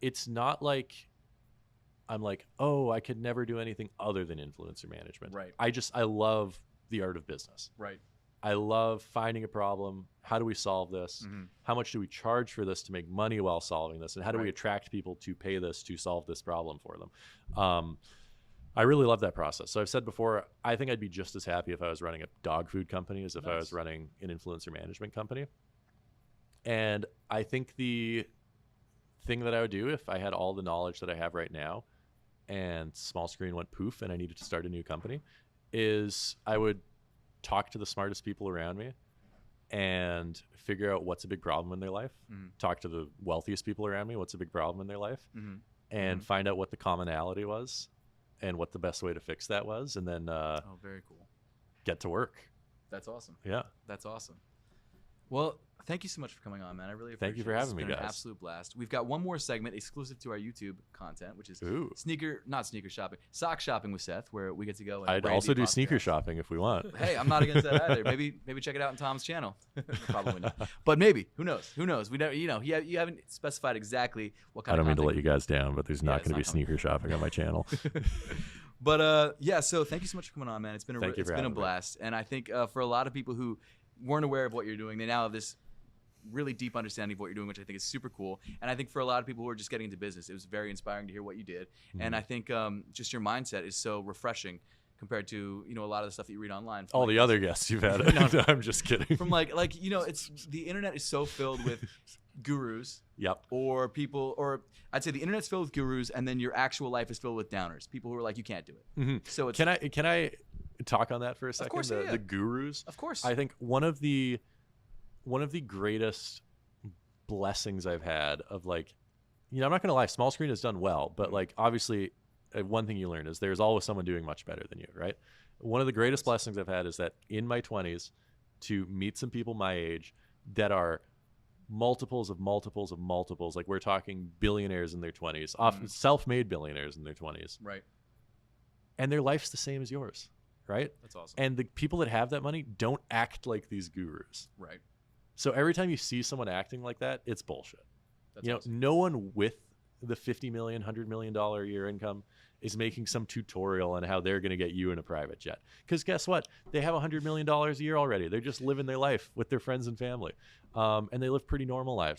it's not like I'm like, oh, I could never do anything other than influencer management. Right. I love the art of business. Right. I love finding a problem. How do we solve this? Mm-hmm. How much do we charge for this to make money while solving this? And how do we Right. attract people to pay this to solve this problem for them? I really love that process. So I've said before, I think I'd be just as happy if I was running a dog food company as if I was running an influencer management company. And I think the thing that I would do if I had all the knowledge that I have right now and Small Screen went poof and I needed to start a new company is I would talk to the smartest people around me and figure out what's a big problem in their life. Mm-hmm. Talk to the wealthiest people around me, what's a big problem in their life, Mm-hmm. and find out what the commonality was and what the best way to fix that was, and then Oh, very cool. get to work. That's awesome. Yeah. That's awesome. Well, thank you so much for coming on, man. I really appreciate it. Thank you for having me, It's been guys. an absolute blast. We've got one more segment exclusive to our YouTube content, which is Ooh. not sneaker shopping, sock shopping with Seth, where we get to go and I'd raid also the do sneaker podcast. shopping if we want. Hey, I'm not against that either. Maybe check it out on Tom's channel. Probably not, but maybe. Who knows? Who knows? We don't. You know, you haven't specified exactly what kind I of. don't mean to let content you guys down, but there's not it's going to not be coming. sneaker shopping on my channel. But yeah, so thank you so much for coming on, man. It's been Thank you it's for been a having me. blast, and I think for a lot of people who weren't aware of what you're doing, they now have this really deep understanding of what you're doing, which I think is super cool. And I think for a lot of people who are just getting into business, it was very inspiring to hear what you did. And I think just your mindset is so refreshing compared to a lot of the stuff that you read online. All the other guests you've had. No. I'm just kidding. From it's the internet is so filled with gurus. Yep. Or people, or I'd say the internet's filled with gurus, and then your actual life is filled with downers. People who are like, you can't do it. Mm-hmm. So it's, Can I talk on that for a second? course, yeah. The gurus. of course, I think one of the greatest blessings I've had of I'm not gonna lie, Small Screen has done well, but obviously one thing you learn is there's always someone doing much better than you, right? One of the greatest blessings I've had is that in my 20s to meet some people my age that are multiples of multiples of multiples. Like we're talking billionaires in their 20s, often self-made billionaires in their 20s, right. and their life's the same as yours, right? That's awesome. And the people that have that money don't act like these gurus. Right. So every time you see someone acting like that, it's bullshit. That's awesome. No one with the $50 million, $100 million a year income is making some tutorial on how they're going to get you in a private jet. Because guess what? They have $100 million a year already. They're just living their life with their friends and family. And they live pretty normal lives.